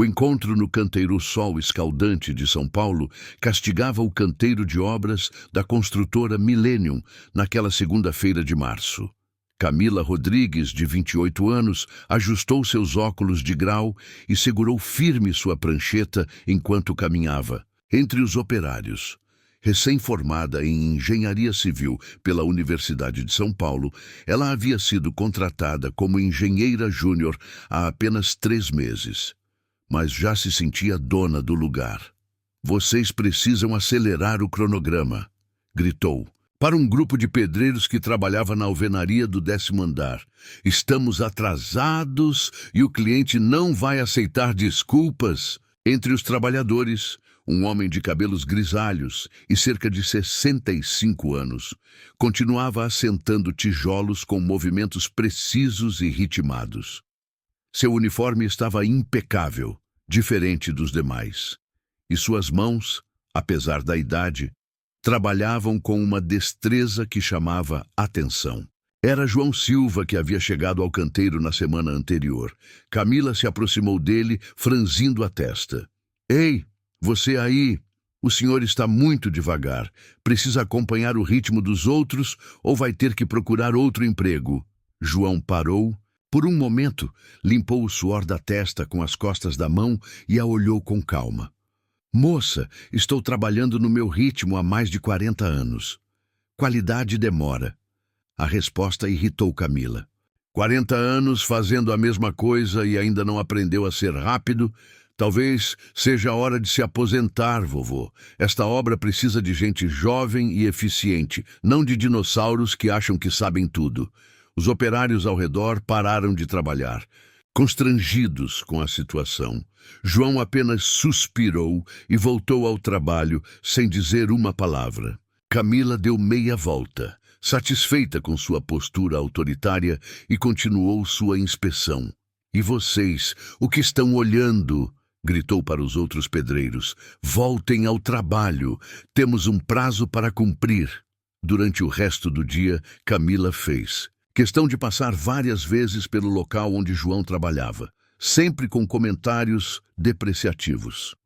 O encontro no canteiro Sol Escaldante de São Paulo castigava o canteiro de obras da construtora Millennium naquela segunda-feira de março. Camila Rodrigues, de 28 anos, ajustou seus óculos de grau e segurou firme sua prancheta enquanto caminhava. Entre os operários, recém-formada em engenharia civil pela Universidade de São Paulo, ela havia sido contratada como engenheira júnior há apenas 3 meses. Mas já se sentia dona do lugar. "Vocês precisam acelerar o cronograma", gritou, para um grupo de pedreiros que trabalhava na alvenaria do 10º andar. "Estamos atrasados e o cliente não vai aceitar desculpas." Entre os trabalhadores, um homem de cabelos grisalhos e cerca de 65 anos, continuava assentando tijolos com movimentos precisos e ritmados. Seu uniforme estava impecável, diferente dos demais, e suas mãos, apesar da idade, trabalhavam com uma destreza que chamava atenção. Era João Silva que havia chegado ao canteiro na semana anterior. Camila se aproximou dele, franzindo a testa. "Ei, você aí! O senhor está muito devagar. Precisa acompanhar o ritmo dos outros ou vai ter que procurar outro emprego." João parou. Por um momento, limpou o suor da testa com as costas da mão e a olhou com calma. "Moça, estou trabalhando no meu ritmo há mais de 40 anos. Qualidade demora." A resposta irritou Camila. 40 anos fazendo a mesma coisa e ainda não aprendeu a ser rápido? Talvez seja a hora de se aposentar, vovô. Esta obra precisa de gente jovem e eficiente, não de dinossauros que acham que sabem tudo. Os operários ao redor pararam de trabalhar, constrangidos com a situação. João apenas suspirou e voltou ao trabalho sem dizer uma palavra. Camila deu meia volta, satisfeita com sua postura autoritária, e continuou sua inspeção. "E vocês, o que estão olhando?" gritou para os outros pedreiros. "Voltem ao trabalho. Temos um prazo para cumprir." Durante o resto do dia, Camila fez questão de passar várias vezes pelo local onde João trabalhava, sempre com comentários depreciativos.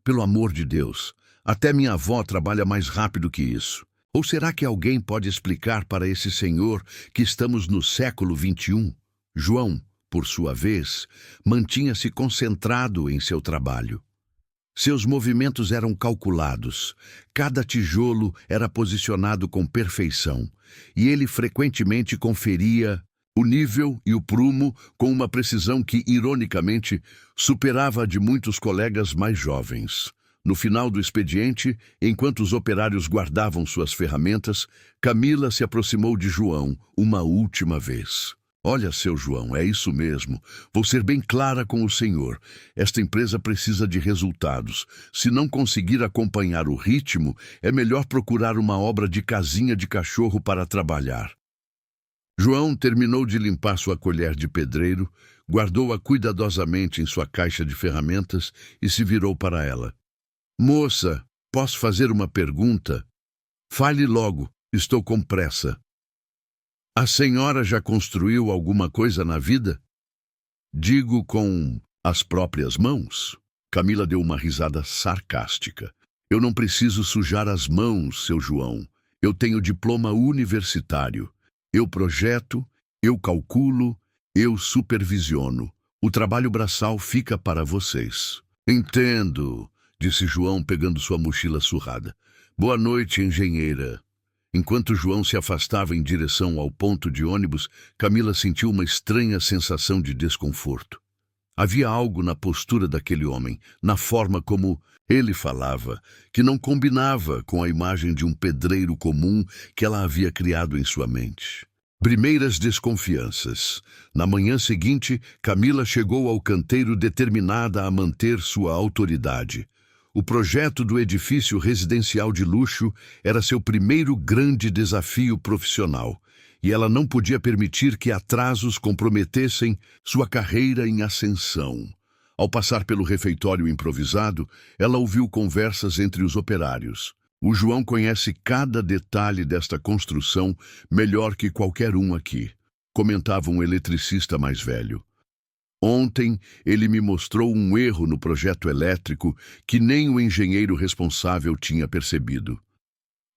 "Pelo amor de Deus, até minha avó trabalha mais rápido que isso. Ou será que alguém pode explicar para esse senhor que estamos no século XXI?" João, por sua vez, mantinha-se concentrado em seu trabalho. Seus movimentos eram calculados, cada tijolo era posicionado com perfeição, e ele frequentemente conferia o nível e o prumo com uma precisão que, ironicamente, superava a de muitos colegas mais jovens. No final do expediente, enquanto os operários guardavam suas ferramentas, Camila se aproximou de João uma última vez. "Olha, seu João, é isso mesmo. Vou ser bem clara com o senhor. Esta empresa precisa de resultados. Se não conseguir acompanhar o ritmo, é melhor procurar uma obra de casinha de cachorro para trabalhar." João terminou de limpar sua colher de pedreiro, guardou-a cuidadosamente em sua caixa de ferramentas e se virou para ela. "Moça, posso fazer uma pergunta?" "Fale logo, estou com pressa." "A senhora já construiu alguma coisa na vida?" "Digo com as próprias mãos." Camila deu uma risada sarcástica. "Eu não preciso sujar as mãos, seu João. Eu tenho diploma universitário. Eu projeto, eu calculo, eu supervisiono. O trabalho braçal fica para vocês." "Entendo", disse João, pegando sua mochila surrada. "Boa noite, engenheira." Enquanto João se afastava em direção ao ponto de ônibus, Camila sentiu uma estranha sensação de desconforto. Havia algo na postura daquele homem, na forma como ele falava, que não combinava com a imagem de um pedreiro comum que ela havia criado em sua mente. Primeiras desconfianças. Na manhã seguinte, Camila chegou ao canteiro determinada a manter sua autoridade. O projeto do edifício residencial de luxo era seu primeiro grande desafio profissional, e ela não podia permitir que atrasos comprometessem sua carreira em ascensão. Ao passar pelo refeitório improvisado, ela ouviu conversas entre os operários. O João conhece cada detalhe desta construção melhor que qualquer um aqui, comentava um eletricista mais velho. Ontem ele me mostrou um erro no projeto elétrico que nem o engenheiro responsável tinha percebido.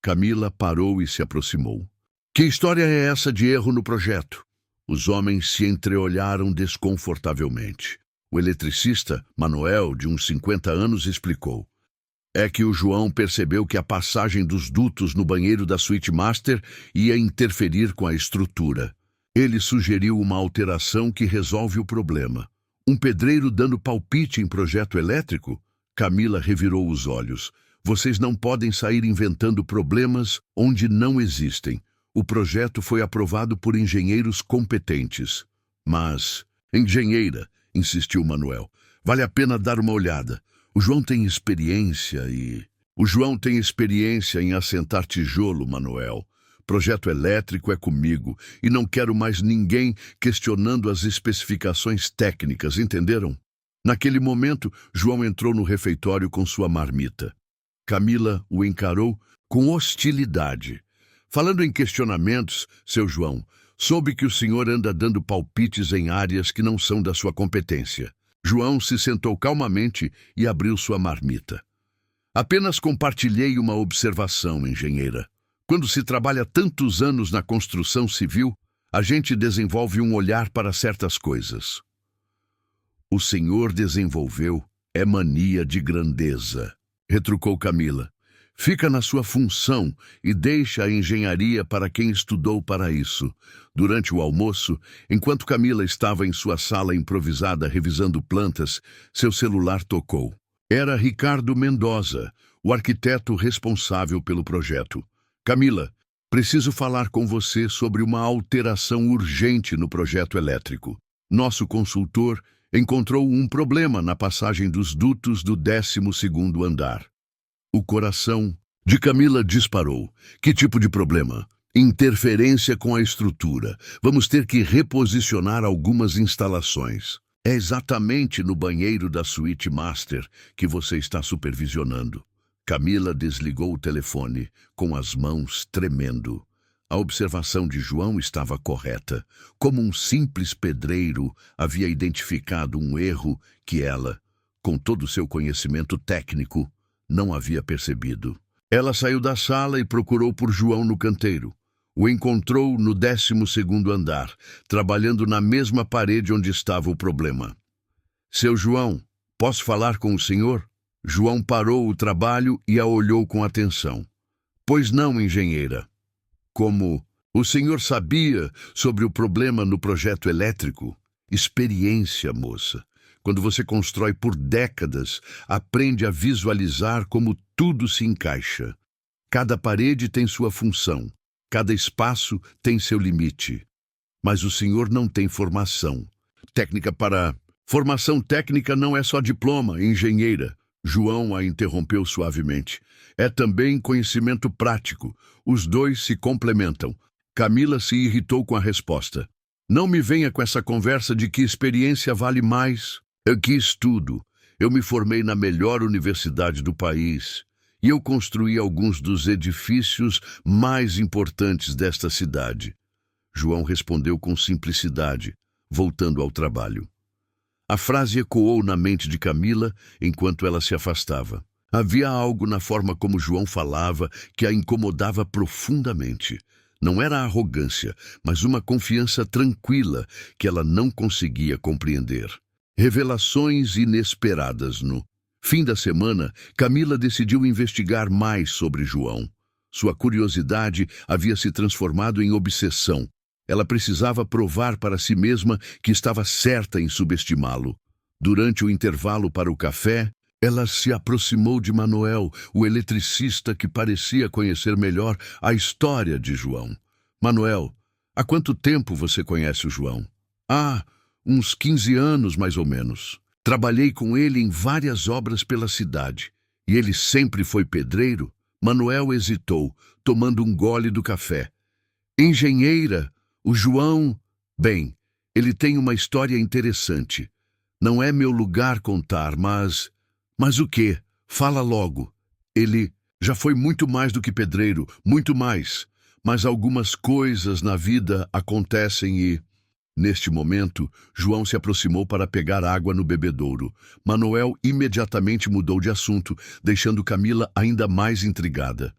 Camila parou e se aproximou. Que história é essa de erro no projeto? Os homens se entreolharam desconfortavelmente. O eletricista, Manuel, de uns 50 anos, explicou. É que o João percebeu que a passagem dos dutos no banheiro da suíte master ia interferir com a estrutura. Ele sugeriu uma alteração que resolve o problema. Um pedreiro dando palpite em projeto elétrico? Camila revirou os olhos. Vocês não podem sair inventando problemas onde não existem. O projeto foi aprovado por engenheiros competentes. Mas, engenheira, insistiu Manuel, vale a pena dar uma olhada. O João tem experiência em assentar tijolo, Manuel. Projeto elétrico é comigo e não quero mais ninguém questionando as especificações técnicas, entenderam? Naquele momento, João entrou no refeitório com sua marmita. Camila o encarou com hostilidade. Falando em questionamentos, seu João, soube que o senhor anda dando palpites em áreas que não são da sua competência. João se sentou calmamente e abriu sua marmita. Apenas compartilhei uma observação, engenheira. Quando se trabalha tantos anos na construção civil, a gente desenvolve um olhar para certas coisas. O senhor desenvolveu é mania de grandeza, retrucou Camila. Fica na sua função e deixa a engenharia para quem estudou para isso. Durante o almoço, enquanto Camila estava em sua sala improvisada revisando plantas, seu celular tocou. Era Ricardo Mendoza, o arquiteto responsável pelo projeto. Camila, preciso falar com você sobre uma alteração urgente no projeto elétrico. Nosso consultor encontrou um problema na passagem dos dutos do 12º andar. O coração de Camila disparou. Que tipo de problema? Interferência com a estrutura. Vamos ter que reposicionar algumas instalações. É exatamente no banheiro da suíte master que você está supervisionando. Camila desligou o telefone, com as mãos tremendo. A observação de João estava correta. Como um simples pedreiro havia identificado um erro que ela, com todo o seu conhecimento técnico, não havia percebido. Ela saiu da sala e procurou por João no canteiro. O encontrou no 12º andar, trabalhando na mesma parede onde estava o problema. Seu João, posso falar com o senhor? João parou o trabalho e a olhou com atenção. Pois não, engenheira. Como o senhor sabia sobre o problema no projeto elétrico? Experiência, moça. Quando você constrói por décadas, aprende a visualizar como tudo se encaixa. Cada parede tem sua função, cada espaço tem seu limite. Mas o senhor não tem formação. Formação técnica não é só diploma, engenheira. João a interrompeu suavemente. É também conhecimento prático. Os dois se complementam. Camila se irritou com a resposta. Não me venha com essa conversa de que experiência vale mais. Eu quis tudo. Eu me formei na melhor universidade do país. E eu construí alguns dos edifícios mais importantes desta cidade. João respondeu com simplicidade, voltando ao trabalho. A frase ecoou na mente de Camila enquanto ela se afastava. Havia algo na forma como João falava que a incomodava profundamente. Não era arrogância, mas uma confiança tranquila que ela não conseguia compreender. Revelações inesperadas no fim da semana, Camila decidiu investigar mais sobre João. Sua curiosidade havia se transformado em obsessão. Ela precisava provar para si mesma que estava certa em subestimá-lo. Durante o intervalo para o café, ela se aproximou de Manuel, o eletricista que parecia conhecer melhor a história de João. Manuel, há quanto tempo você conhece o João? Uns 15 anos, mais ou menos. Trabalhei com ele em várias obras pela cidade. E ele sempre foi pedreiro? Manuel hesitou, tomando um gole do café. Engenheira, o João... Bem, ele tem uma história interessante. Não é meu lugar contar, mas... Mas o quê? Fala logo. Ele já foi muito mais do que pedreiro, muito mais. Mas algumas coisas na vida acontecem e... Neste momento, João se aproximou para pegar água no bebedouro. Manuel imediatamente mudou de assunto, deixando Camila ainda mais intrigada.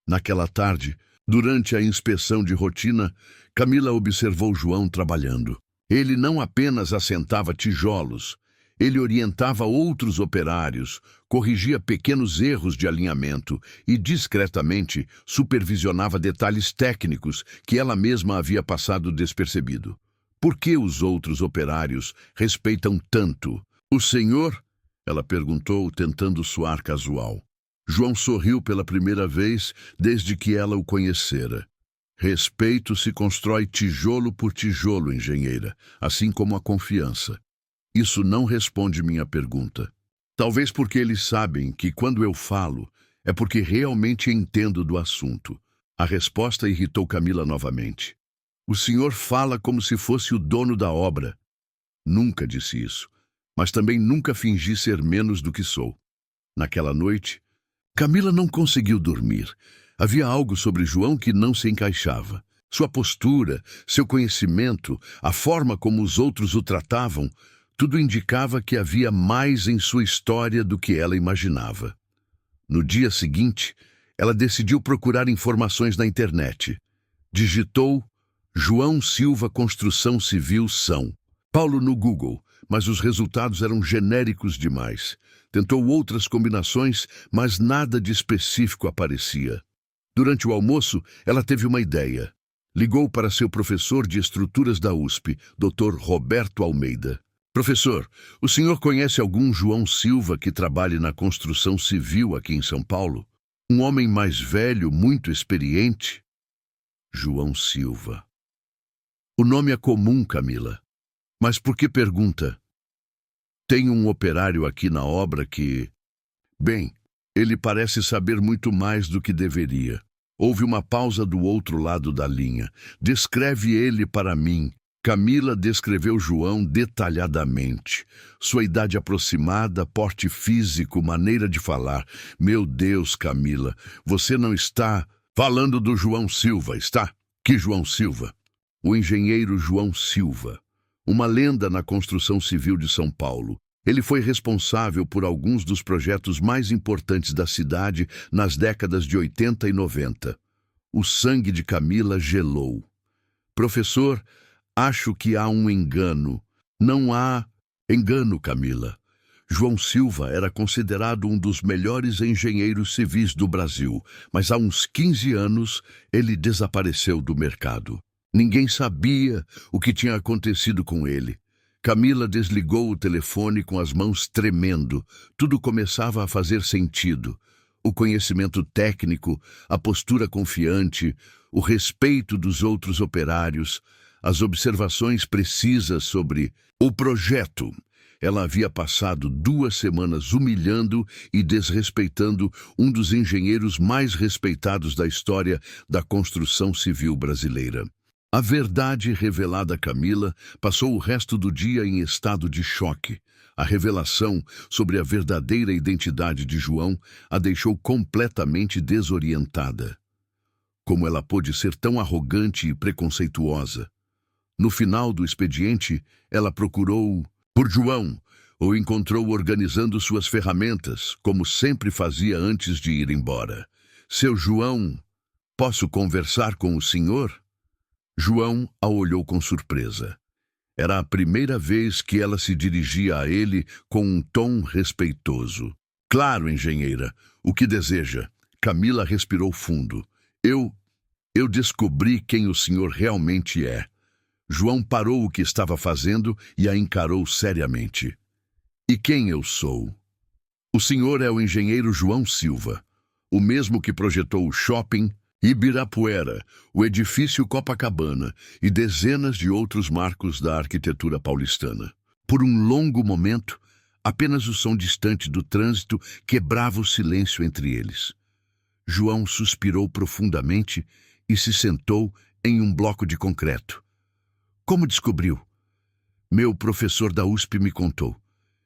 Naquela tarde, durante a inspeção de rotina, Camila observou João trabalhando. Ele não apenas assentava tijolos, ele orientava outros operários, corrigia pequenos erros de alinhamento e, discretamente, supervisionava detalhes técnicos que ela mesma havia passado despercebido. Por que os outros operários respeitam tanto o senhor? Ela perguntou, tentando soar casual. João sorriu pela primeira vez desde que ela o conhecera. Respeito se constrói tijolo por tijolo, engenheira, assim como a confiança. Isso não responde minha pergunta. Talvez porque eles sabem que quando eu falo, é porque realmente entendo do assunto. A resposta irritou Camila novamente. O senhor fala como se fosse o dono da obra. Nunca disse isso, mas também nunca fingi ser menos do que sou. Naquela noite, Camila não conseguiu dormir. Havia algo sobre João que não se encaixava. Sua postura, seu conhecimento, a forma como os outros o tratavam, tudo indicava que havia mais em sua história do que ela imaginava. No dia seguinte, ela decidiu procurar informações na internet. Digitou João Silva Construção Civil São Paulo no Google, mas os resultados eram genéricos demais. Tentou outras combinações, mas nada de específico aparecia. Durante o almoço, ela teve uma ideia. Ligou para seu professor de estruturas da USP, Dr. Roberto Almeida. Professor, o senhor conhece algum João Silva que trabalhe na construção civil aqui em São Paulo? Um homem mais velho, muito experiente? João Silva. O nome é comum, Camila. Mas por que pergunta? Tem um operário aqui na obra que... Bem, ele parece saber muito mais do que deveria. Houve uma pausa do outro lado da linha. Descreve ele para mim. Camila descreveu João detalhadamente. Sua idade aproximada, porte físico, maneira de falar. Meu Deus, Camila, você não está falando do João Silva, está? Que João Silva? O engenheiro João Silva. Uma lenda na construção civil de São Paulo. Ele foi responsável por alguns dos projetos mais importantes da cidade nas décadas de 80 e 90. O sangue de Camila gelou. Professor, acho que há um engano. Não há engano, Camila. João Silva era considerado um dos melhores engenheiros civis do Brasil, mas há uns 15 anos ele desapareceu do mercado. Ninguém sabia o que tinha acontecido com ele. Camila desligou o telefone com as mãos tremendo. Tudo começava a fazer sentido. O conhecimento técnico, a postura confiante, o respeito dos outros operários, as observações precisas sobre o projeto. Ela havia passado 2 semanas humilhando e desrespeitando um dos engenheiros mais respeitados da história da construção civil brasileira. A verdade revelada a Camila passou o resto do dia em estado de choque. A revelação sobre a verdadeira identidade de João a deixou completamente desorientada. Como ela pôde ser tão arrogante e preconceituosa? No final do expediente, ela procurou por João, o encontrou organizando suas ferramentas, como sempre fazia antes de ir embora. Seu João, posso conversar com o senhor? João a olhou com surpresa. Era a primeira vez que ela se dirigia a ele com um tom respeitoso. Claro, engenheira, o que deseja? Camila respirou fundo. Eu descobri quem o senhor realmente é. João parou o que estava fazendo e a encarou seriamente. E quem eu sou? O senhor é o engenheiro João Silva, o mesmo que projetou o shopping Ibirapuera, o edifício Copacabana e dezenas de outros marcos da arquitetura paulistana. Por um longo momento, apenas o som distante do trânsito quebrava o silêncio entre eles. João suspirou profundamente e se sentou em um bloco de concreto. Como descobriu? Meu professor da USP me contou.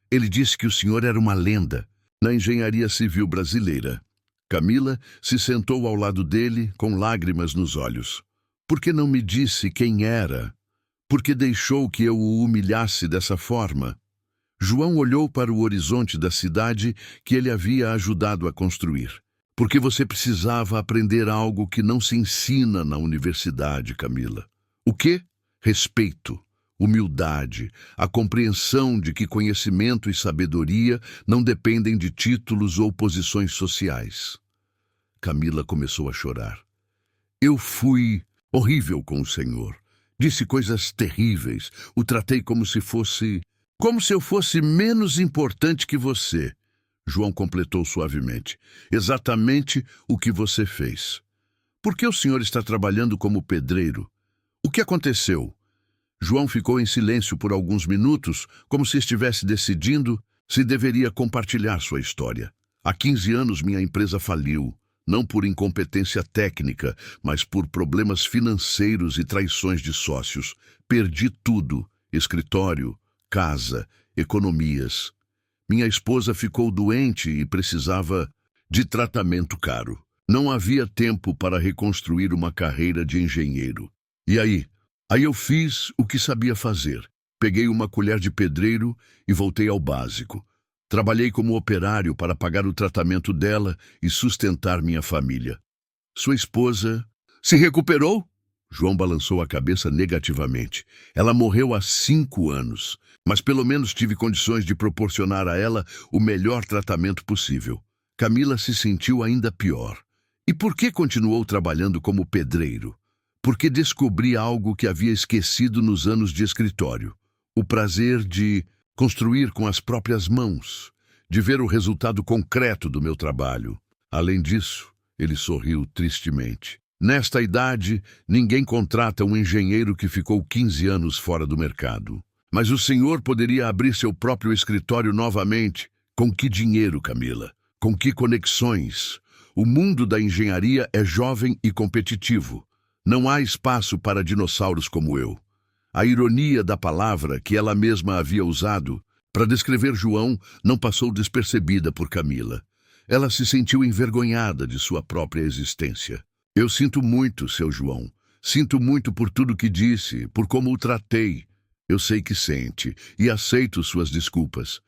Ele disse que o senhor era uma lenda na engenharia civil brasileira. Camila se sentou ao lado dele com lágrimas nos olhos. Por que não me disse quem era? Por que deixou que eu o humilhasse dessa forma? João olhou para o horizonte da cidade que ele havia ajudado a construir. Porque você precisava aprender algo que não se ensina na universidade, Camila. O quê? Respeito, humildade, a compreensão de que conhecimento e sabedoria não dependem de títulos ou posições sociais. Camila começou a chorar. Eu fui horrível com o senhor. Disse coisas terríveis. O tratei como se eu fosse menos importante que você. João completou suavemente. Exatamente o que você fez. Por que o senhor está trabalhando como pedreiro? O que aconteceu? João ficou em silêncio por alguns minutos, como se estivesse decidindo se deveria compartilhar sua história. Há 15 anos minha empresa faliu, não por incompetência técnica, mas por problemas financeiros e traições de sócios. Perdi tudo: escritório, casa, economias. Minha esposa ficou doente e precisava de tratamento caro. Não havia tempo para reconstruir uma carreira de engenheiro. E aí? Aí eu fiz o que sabia fazer. Peguei uma colher de pedreiro e voltei ao básico. Trabalhei como operário para pagar o tratamento dela e sustentar minha família. Sua esposa se recuperou? João balançou a cabeça negativamente. Ela morreu há 5 anos, mas pelo menos tive condições de proporcionar a ela o melhor tratamento possível. Camila se sentiu ainda pior. E por que continuou trabalhando como pedreiro? Porque descobri algo que havia esquecido nos anos de escritório. O prazer de construir com as próprias mãos, de ver o resultado concreto do meu trabalho. Além disso, ele sorriu tristemente. Nesta idade, ninguém contrata um engenheiro que ficou 15 anos fora do mercado. Mas o senhor poderia abrir seu próprio escritório novamente. Com que dinheiro, Camila? Com que conexões? O mundo da engenharia é jovem e competitivo. Não há espaço para dinossauros como eu. A ironia da palavra que ela mesma havia usado para descrever João não passou despercebida por Camila. Ela se sentiu envergonhada de sua própria existência. Eu sinto muito, seu João. Sinto muito por tudo que disse, por como o tratei. Eu sei que sente e aceito suas desculpas.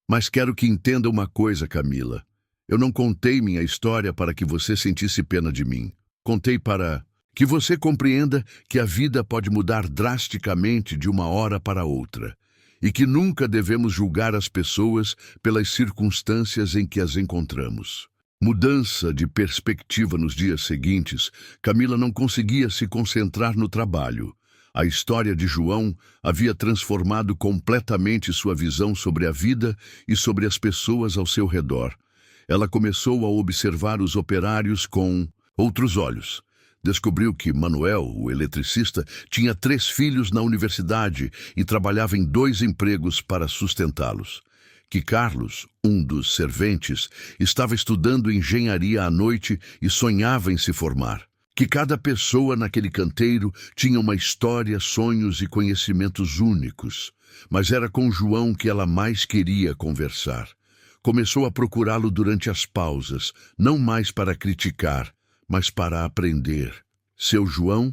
Mas quero que entenda uma coisa, Camila. Eu não contei minha história para que você sentisse pena de mim. Contei para que você compreenda que a vida pode mudar drasticamente de uma hora para outra e que nunca devemos julgar as pessoas pelas circunstâncias em que as encontramos. Mudança de perspectiva nos dias seguintes, Camila não conseguia se concentrar no trabalho. A história de João havia transformado completamente sua visão sobre a vida e sobre as pessoas ao seu redor. Ela começou a observar os operários com outros olhos. Descobriu que Manuel, o eletricista, tinha 3 filhos na universidade e trabalhava em 2 empregos para sustentá-los. Que Carlos, um dos serventes, estava estudando engenharia à noite e sonhava em se formar. Que cada pessoa naquele canteiro tinha uma história, sonhos e conhecimentos únicos. Mas era com João que ela mais queria conversar. Começou a procurá-lo durante as pausas, não mais para criticar, mas para aprender. Seu João,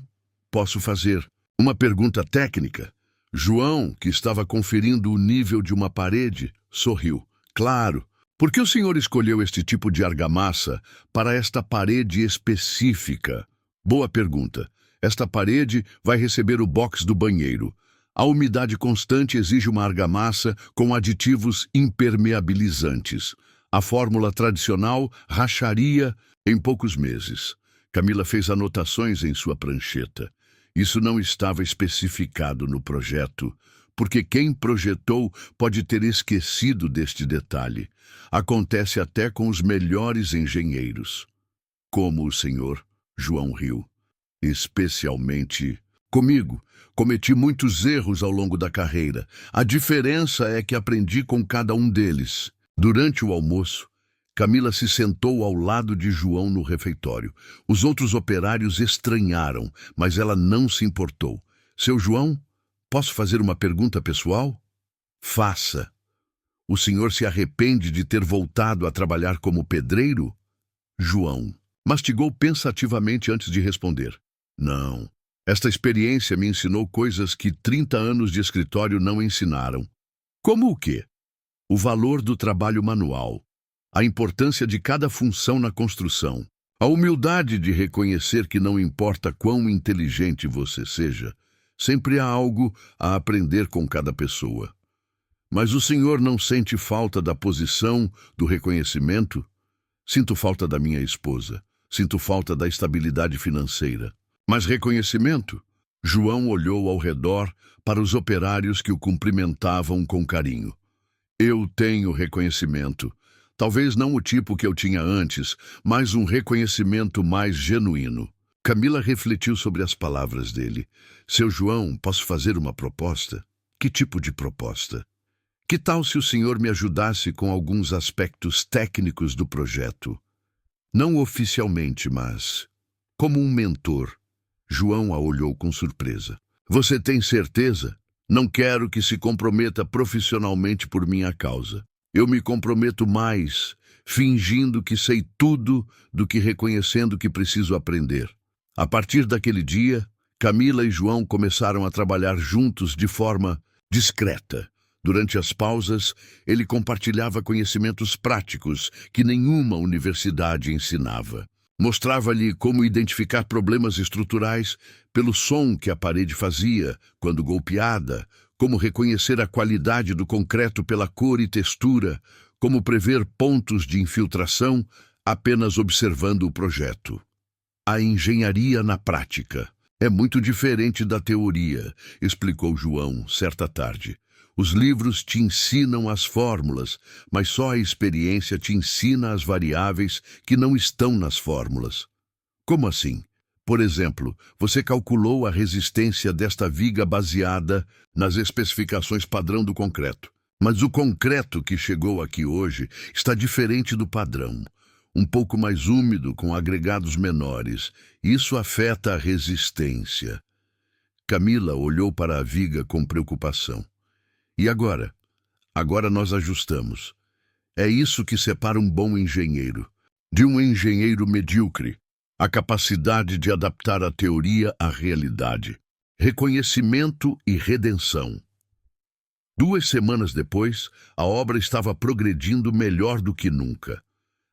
posso fazer uma pergunta técnica? João, que estava conferindo o nível de uma parede, sorriu. Claro. Por que o senhor escolheu este tipo de argamassa para esta parede específica? Boa pergunta. Esta parede vai receber o box do banheiro. A umidade constante exige uma argamassa com aditivos impermeabilizantes. A fórmula tradicional racharia em poucos meses. Camila fez anotações em sua prancheta. Isso não estava especificado no projeto, porque quem projetou pode ter esquecido deste detalhe. Acontece até com os melhores engenheiros. Como o senhor, João riu. Especialmente comigo. Cometi muitos erros ao longo da carreira. A diferença é que aprendi com cada um deles. Durante o almoço, Camila se sentou ao lado de João no refeitório. Os outros operários estranharam, mas ela não se importou. Seu João, posso fazer uma pergunta pessoal? Faça. O senhor se arrepende de ter voltado a trabalhar como pedreiro? João mastigou pensativamente antes de responder. Não, Esta experiência me ensinou coisas que 30 anos de escritório não ensinaram. Como o quê? O valor do trabalho manual, a importância de cada função na construção, a humildade de reconhecer que não importa quão inteligente você seja, sempre há algo a aprender com cada pessoa. Mas o senhor não sente falta da posição, do reconhecimento? Sinto falta da minha esposa. Sinto falta da estabilidade financeira. Mas reconhecimento? João olhou ao redor para os operários que o cumprimentavam com carinho. Eu tenho reconhecimento. Talvez não o tipo que eu tinha antes, mas um reconhecimento mais genuíno. Camila refletiu sobre as palavras dele. Seu João, posso fazer uma proposta? Que tipo de proposta? Que tal se o senhor me ajudasse com alguns aspectos técnicos do projeto? Não oficialmente, mas como um mentor. João a olhou com surpresa. Você tem certeza? Não quero que se comprometa profissionalmente por minha causa. Eu me comprometo mais, fingindo que sei tudo do que reconhecendo que preciso aprender. A partir daquele dia, Camila e João começaram a trabalhar juntos de forma discreta. Durante as pausas, ele compartilhava conhecimentos práticos que nenhuma universidade ensinava. Mostrava-lhe como identificar problemas estruturais pelo som que a parede fazia quando golpeada, como reconhecer a qualidade do concreto pela cor e textura, como prever pontos de infiltração apenas observando o projeto. A engenharia na prática é muito diferente da teoria, explicou João certa tarde. Os livros te ensinam as fórmulas, mas só a experiência te ensina as variáveis que não estão nas fórmulas. Como assim? Por exemplo, você calculou a resistência desta viga baseada nas especificações padrão do concreto. Mas o concreto que chegou aqui hoje está diferente do padrão. Um pouco mais úmido, com agregados menores. Isso afeta a resistência. Camila olhou para a viga com preocupação. E agora? Agora nós ajustamos. É isso que separa um bom engenheiro de um engenheiro medíocre. A capacidade de adaptar a teoria à realidade. Reconhecimento e redenção. 2 semanas depois, a obra estava progredindo melhor do que nunca.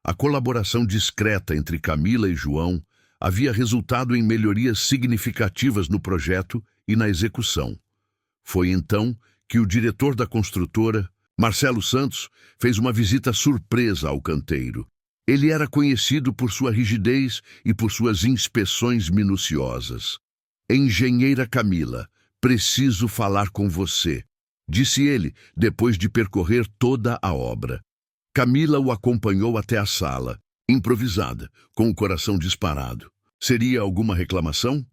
A colaboração discreta entre Camila e João havia resultado em melhorias significativas no projeto e na execução. Foi então que o diretor da construtora, Marcelo Santos, fez uma visita surpresa ao canteiro. Ele era conhecido por sua rigidez e por suas inspeções minuciosas. Engenheira Camila, preciso falar com você, disse ele, depois de percorrer toda a obra. Camila o acompanhou até a sala, improvisada, com o coração disparado. Seria alguma reclamação?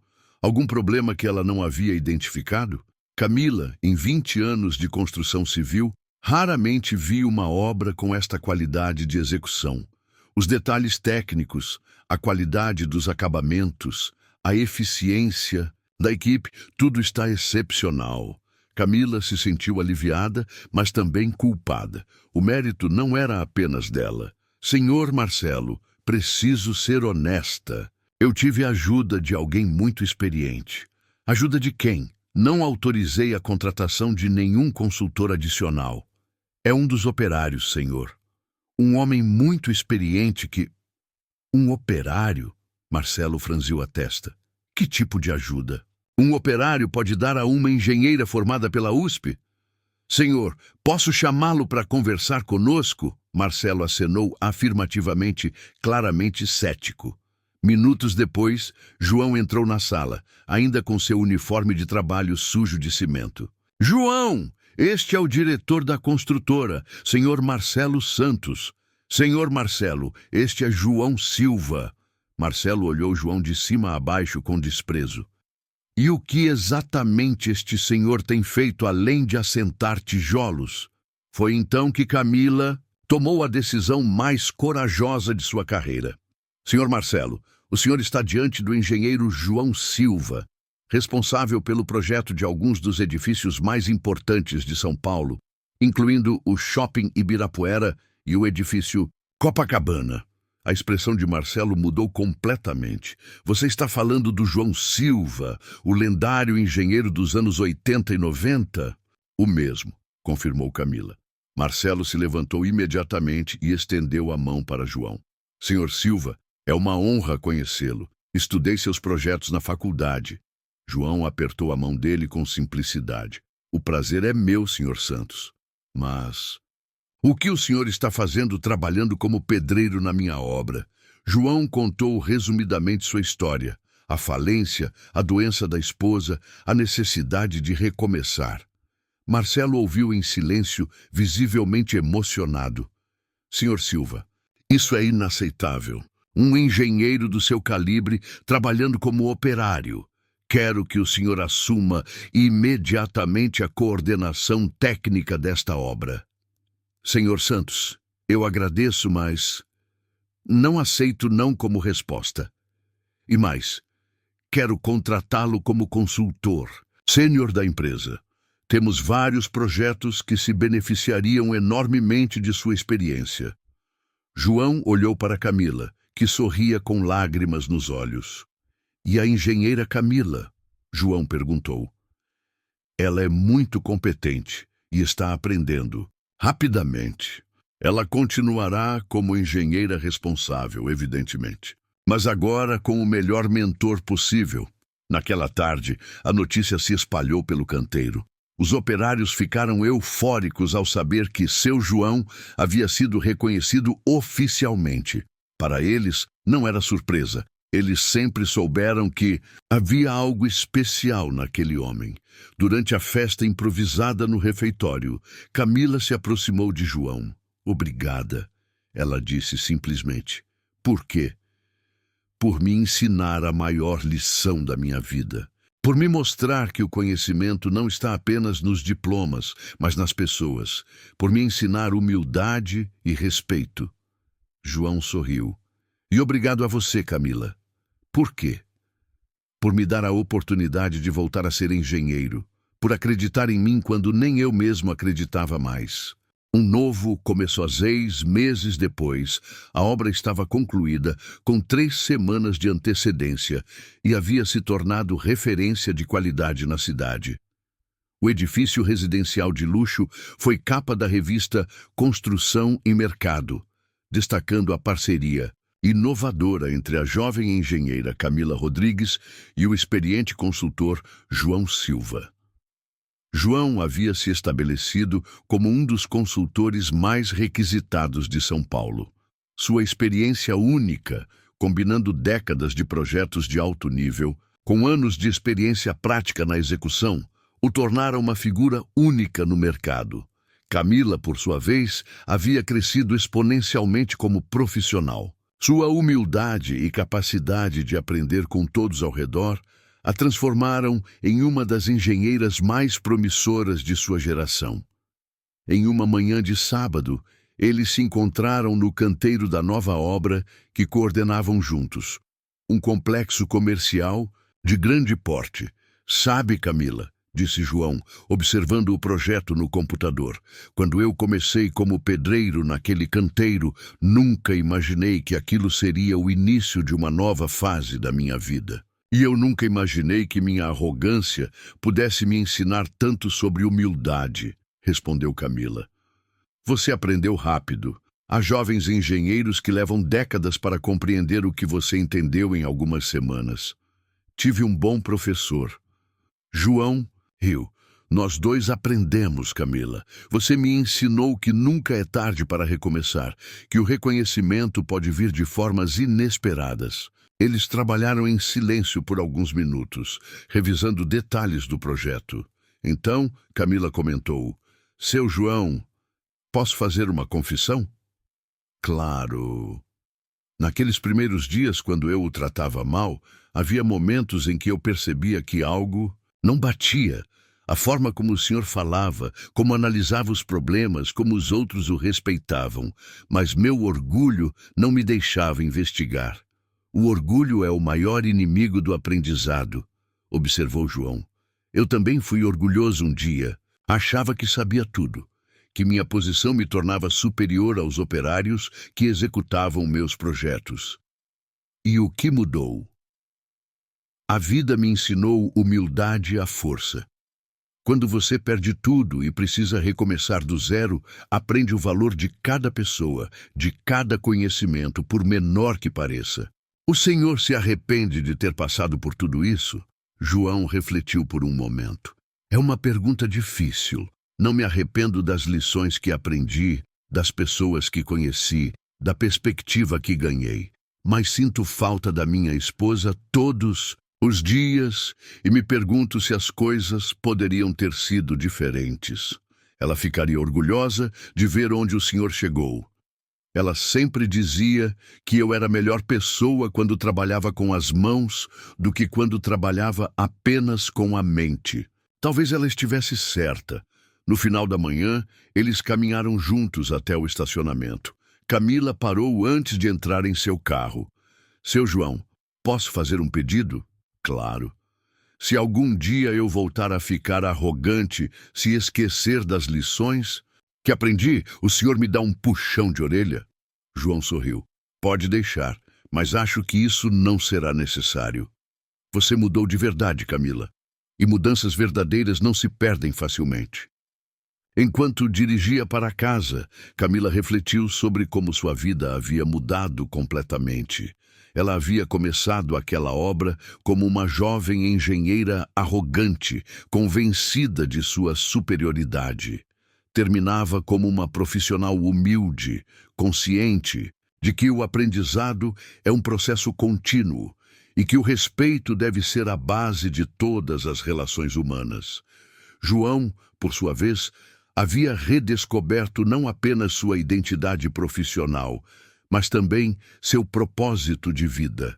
Algum problema que ela não havia identificado? Camila, em 20 anos de construção civil, raramente viu uma obra com esta qualidade de execução. Os detalhes técnicos, a qualidade dos acabamentos, a eficiência da equipe, tudo está excepcional. Camila se sentiu aliviada, mas também culpada. O mérito não era apenas dela. Senhor Marcelo, preciso ser honesta. Eu tive a ajuda de alguém muito experiente. Ajuda de quem? Não autorizei a contratação de nenhum consultor adicional. É um dos operários, senhor. Um homem muito experiente que... Um operário? Marcelo franziu a testa. Que tipo de ajuda? Um operário pode dar a uma engenheira formada pela USP? Senhor, posso chamá-lo para conversar conosco? Marcelo acenou afirmativamente, claramente cético. Minutos depois, João entrou na sala, ainda com seu uniforme de trabalho sujo de cimento. João, este é o diretor da construtora, senhor Marcelo Santos. Senhor Marcelo, este é João Silva. Marcelo olhou João de cima a baixo com desprezo. E o que exatamente este senhor tem feito além de assentar tijolos? Foi então que Camila tomou a decisão mais corajosa de sua carreira. Senhor Marcelo, o senhor está diante do engenheiro João Silva, responsável pelo projeto de alguns dos edifícios mais importantes de São Paulo, incluindo o Shopping Ibirapuera e o edifício Copacabana. A expressão de Marcelo mudou completamente. Você está falando do João Silva, o lendário engenheiro dos anos 80 e 90? O mesmo, confirmou Camila. Marcelo se levantou imediatamente e estendeu a mão para João. Senhor Silva, é uma honra conhecê-lo. Estudei seus projetos na faculdade. João apertou a mão dele com simplicidade. O prazer é meu, Sr. Santos. Mas o que o senhor está fazendo trabalhando como pedreiro na minha obra? João contou resumidamente sua história. A falência, a doença da esposa, a necessidade de recomeçar. Marcelo ouviu em silêncio, visivelmente emocionado. Senhor Silva, isso é inaceitável. Um engenheiro do seu calibre trabalhando como operário. Quero que o senhor assuma imediatamente a coordenação técnica desta obra. Senhor Santos, eu agradeço, mas não aceito não como resposta. E mais, quero contratá-lo como consultor, sênior da empresa. Temos vários projetos que se beneficiariam enormemente de sua experiência. João olhou para Camila, que sorria com lágrimas nos olhos. E a engenheira Camila? João perguntou. Ela é muito competente e está aprendendo. Rapidamente. Ela continuará como engenheira responsável, evidentemente. Mas agora com o melhor mentor possível. Naquela tarde, a notícia se espalhou pelo canteiro. Os operários ficaram eufóricos ao saber que seu João havia sido reconhecido oficialmente. Para eles, não era surpresa. Eles sempre souberam que havia algo especial naquele homem. Durante a festa improvisada no refeitório, Camila se aproximou de João. Obrigada, ela disse simplesmente. Por quê? Por me ensinar a maior lição da minha vida. Por me mostrar que o conhecimento não está apenas nos diplomas, mas nas pessoas. Por me ensinar humildade e respeito. João sorriu. E obrigado a você, Camila. Por quê? Por me dar a oportunidade de voltar a ser engenheiro. Por acreditar em mim quando nem eu mesmo acreditava mais. Um novo começou 6 meses depois. A obra estava concluída, com 3 semanas de antecedência, e havia se tornado referência de qualidade na cidade. O edifício residencial de luxo foi capa da revista Construção e Mercado, destacando a parceria inovadora entre a jovem engenheira Camila Rodrigues e o experiente consultor João Silva. João havia se estabelecido como um dos consultores mais requisitados de São Paulo. Sua experiência única, combinando décadas de projetos de alto nível, com anos de experiência prática na execução, o tornaram uma figura única no mercado. Camila, por sua vez, havia crescido exponencialmente como profissional. Sua humildade e capacidade de aprender com todos ao redor a transformaram em uma das engenheiras mais promissoras de sua geração. Em uma manhã de sábado, eles se encontraram no canteiro da nova obra que coordenavam juntos. Um complexo comercial de grande porte. Sabe, Camila, disse João, observando o projeto no computador. Quando eu comecei como pedreiro naquele canteiro, nunca imaginei que aquilo seria o início de uma nova fase da minha vida. E eu nunca imaginei que minha arrogância pudesse me ensinar tanto sobre humildade, respondeu Camila. Você aprendeu rápido. Há jovens engenheiros que levam décadas para compreender o que você entendeu em algumas semanas. Tive um bom professor. João riu. Nós dois aprendemos, Camila. Você me ensinou que nunca é tarde para recomeçar, que o reconhecimento pode vir de formas inesperadas. Eles trabalharam em silêncio por alguns minutos, revisando detalhes do projeto. Então, Camila comentou, seu João, posso fazer uma confissão? Claro. Naqueles primeiros dias, quando eu o tratava mal, havia momentos em que eu percebia que algo não batia. A forma como o senhor falava, como analisava os problemas, como os outros o respeitavam. Mas meu orgulho não me deixava investigar. O orgulho é o maior inimigo do aprendizado, observou João. Eu também fui orgulhoso um dia. Achava que sabia tudo, que minha posição me tornava superior aos operários que executavam meus projetos. E o que mudou? A vida me ensinou humildade à força. Quando você perde tudo e precisa recomeçar do zero, aprende o valor de cada pessoa, de cada conhecimento, por menor que pareça. O Senhor se arrepende de ter passado por tudo isso? João refletiu por um momento. É uma pergunta difícil. Não me arrependo das lições que aprendi, das pessoas que conheci, da perspectiva que ganhei. Mas sinto falta da minha esposa todos os dias e me pergunto se as coisas poderiam ter sido diferentes. Ela ficaria orgulhosa de ver onde o Senhor chegou. Ela sempre dizia que eu era a melhor pessoa quando trabalhava com as mãos do que quando trabalhava apenas com a mente. Talvez ela estivesse certa. No final da manhã, eles caminharam juntos até o estacionamento. Camila parou antes de entrar em seu carro. Seu João, posso fazer um pedido? Claro. Se algum dia eu voltar a ficar arrogante, se esquecer das lições que aprendi, o senhor me dá um puxão de orelha? João sorriu. Pode deixar, mas acho que isso não será necessário. Você mudou de verdade, Camila. E mudanças verdadeiras não se perdem facilmente. Enquanto dirigia para casa, Camila refletiu sobre como sua vida havia mudado completamente. Ela havia começado aquela obra como uma jovem engenheira arrogante, convencida de sua superioridade. Terminava como uma profissional humilde, consciente de que o aprendizado é um processo contínuo e que o respeito deve ser a base de todas as relações humanas. João, por sua vez, havia redescoberto não apenas sua identidade profissional, mas também seu propósito de vida.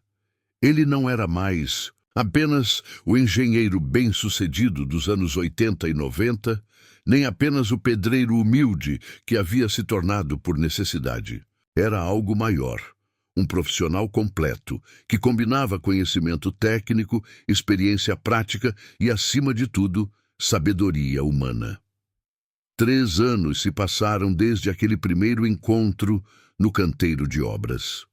Ele não era mais apenas o engenheiro bem-sucedido dos anos 80 e 90, nem apenas o pedreiro humilde que havia se tornado por necessidade. Era algo maior, um profissional completo, que combinava conhecimento técnico, experiência prática e, acima de tudo, sabedoria humana. 3 anos se passaram desde aquele primeiro encontro no canteiro de obras.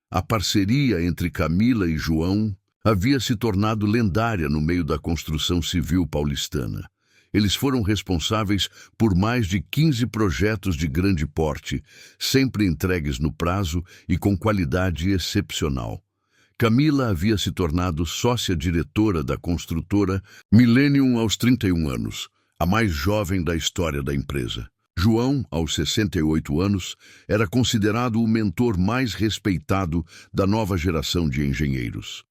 A parceria entre Camila e João havia se tornado lendária no meio da construção civil paulistana. Eles foram responsáveis por mais de 15 projetos de grande porte, sempre entregues no prazo e com qualidade excepcional. Camila havia se tornado sócia-diretora da construtora Millennium aos 31 anos, a mais jovem da história da empresa. João, aos 68 anos, era considerado o mentor mais respeitado da nova geração de engenheiros.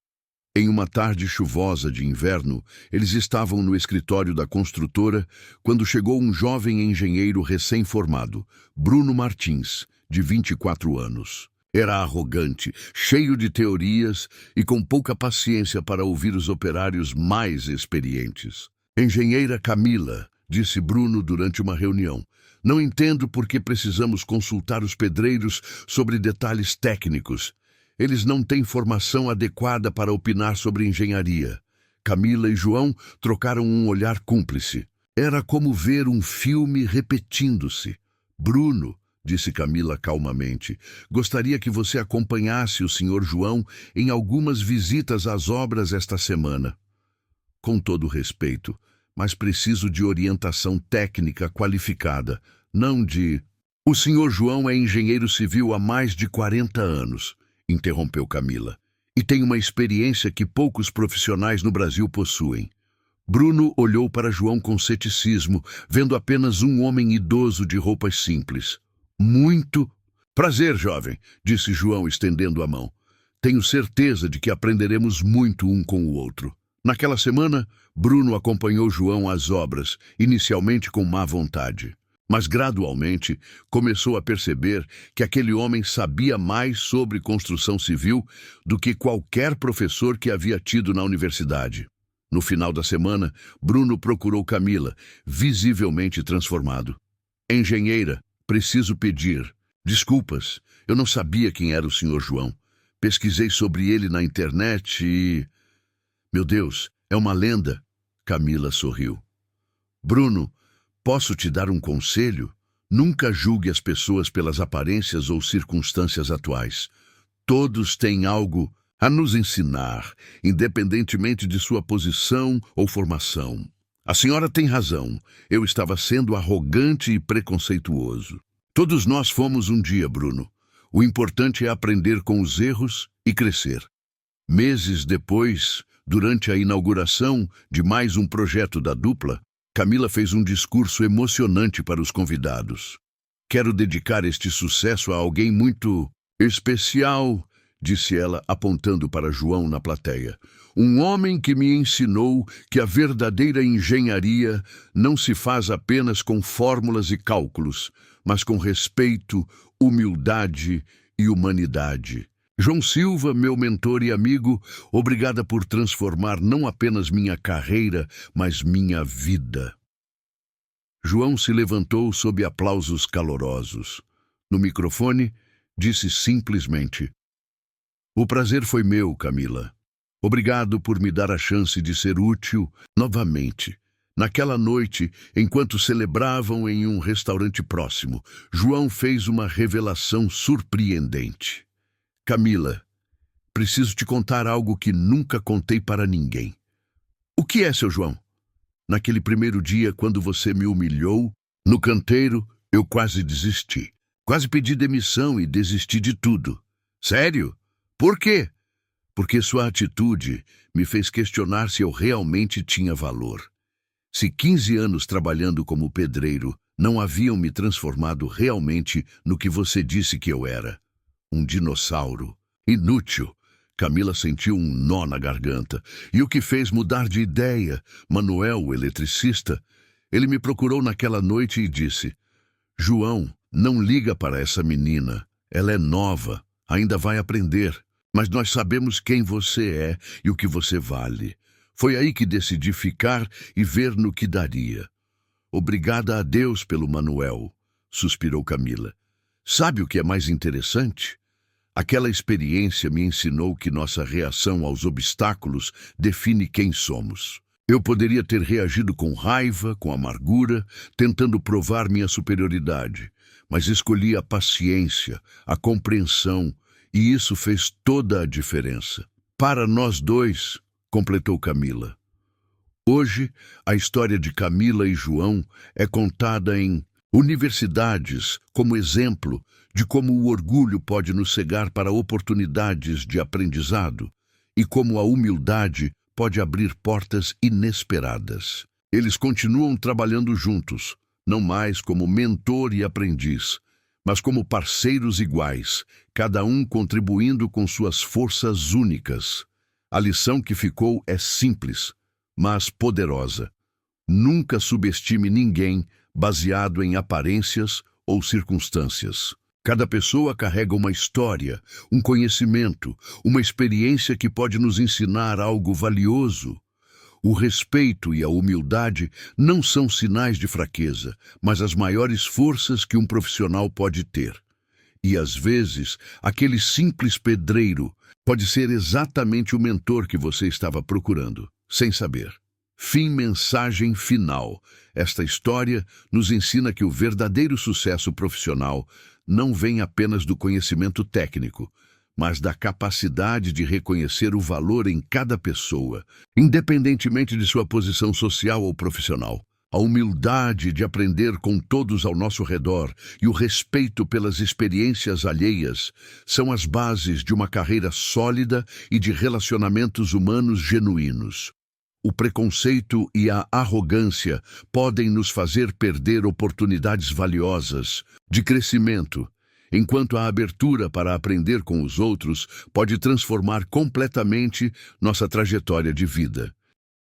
Em uma tarde chuvosa de inverno, eles estavam no escritório da construtora quando chegou um jovem engenheiro recém-formado, Bruno Martins, de 24 anos. Era arrogante, cheio de teorias e com pouca paciência para ouvir os operários mais experientes. Engenheira Camila, disse Bruno durante uma reunião, não entendo por que precisamos consultar os pedreiros sobre detalhes técnicos. Eles não têm formação adequada para opinar sobre engenharia. Camila e João trocaram um olhar cúmplice. Era como ver um filme repetindo-se. Bruno, disse Camila calmamente, gostaria que você acompanhasse o Sr. João em algumas visitas às obras esta semana. Com todo respeito, mas preciso de orientação técnica qualificada, não de... O Sr. João é engenheiro civil há mais de 40 anos, interrompeu Camila, e tem uma experiência que poucos profissionais no Brasil possuem. Bruno olhou para João com ceticismo, vendo apenas um homem idoso de roupas simples. Muito prazer, jovem, disse João estendendo a mão. Tenho certeza de que aprenderemos muito um com o outro. Naquela semana, Bruno acompanhou João às obras, inicialmente com má vontade. Mas gradualmente começou a perceber que aquele homem sabia mais sobre construção civil do que qualquer professor que havia tido na universidade. No final da semana, Bruno procurou Camila, visivelmente transformado. Engenheira, preciso pedir desculpas. Eu não sabia quem era o Sr. João. Pesquisei sobre ele na internet e... Meu Deus, é uma lenda. Camila sorriu. Bruno, posso te dar um conselho? Nunca julgue as pessoas pelas aparências ou circunstâncias atuais. Todos têm algo a nos ensinar, independentemente de sua posição ou formação. A senhora tem razão. Eu estava sendo arrogante e preconceituoso. Todos nós fomos um dia, Bruno. O importante é aprender com os erros e crescer. Meses depois, durante a inauguração de mais um projeto da dupla, Camila fez um discurso emocionante para os convidados. Quero dedicar este sucesso a alguém muito especial, disse ela, apontando para João na plateia. Um homem que me ensinou que a verdadeira engenharia não se faz apenas com fórmulas e cálculos, mas com respeito, humildade e humanidade. João Silva, meu mentor e amigo, obrigada por transformar não apenas minha carreira, mas minha vida. João se levantou sob aplausos calorosos. No microfone, disse simplesmente: O prazer foi meu, Camila. Obrigado por me dar a chance de ser útil novamente. Naquela noite, enquanto celebravam em um restaurante próximo, João fez uma revelação surpreendente. Camila, preciso te contar algo que nunca contei para ninguém. O que é, seu João? Naquele primeiro dia, quando você me humilhou, no canteiro, eu quase desisti. Quase pedi demissão e desisti de tudo. Sério? Por quê? Porque sua atitude me fez questionar se eu realmente tinha valor. Se 15 anos trabalhando como pedreiro não haviam me transformado realmente no que você disse que eu era. Um dinossauro. Inútil. Camila sentiu um nó na garganta. E o que fez mudar de ideia? Manuel, o eletricista, ele me procurou naquela noite e disse: João, não liga para essa menina. Ela é nova, ainda vai aprender. Mas nós sabemos quem você é e o que você vale. Foi aí que decidi ficar e ver no que daria. Obrigada a Deus pelo Manuel, suspirou Camila. Sabe o que é mais interessante? Aquela experiência me ensinou que nossa reação aos obstáculos define quem somos. Eu poderia ter reagido com raiva, com amargura, tentando provar minha superioridade, mas escolhi a paciência, a compreensão, e isso fez toda a diferença. Para nós dois, completou Camila. Hoje, a história de Camila e João é contada em universidades como exemplo de como o orgulho pode nos cegar para oportunidades de aprendizado e como a humildade pode abrir portas inesperadas. Eles continuam trabalhando juntos, não mais como mentor e aprendiz, mas como parceiros iguais, cada um contribuindo com suas forças únicas. A lição que ficou é simples, mas poderosa. Nunca subestime ninguém baseado em aparências ou circunstâncias. Cada pessoa carrega uma história, um conhecimento, uma experiência que pode nos ensinar algo valioso. O respeito e a humildade não são sinais de fraqueza, mas as maiores forças que um profissional pode ter. E às vezes, aquele simples pedreiro pode ser exatamente o mentor que você estava procurando, sem saber. Mensagem final. Esta história nos ensina que o verdadeiro sucesso profissional não vem apenas do conhecimento técnico, mas da capacidade de reconhecer o valor em cada pessoa, independentemente de sua posição social ou profissional. A humildade de aprender com todos ao nosso redor e o respeito pelas experiências alheias são as bases de uma carreira sólida e de relacionamentos humanos genuínos. O preconceito e a arrogância podem nos fazer perder oportunidades valiosas de crescimento, enquanto a abertura para aprender com os outros pode transformar completamente nossa trajetória de vida.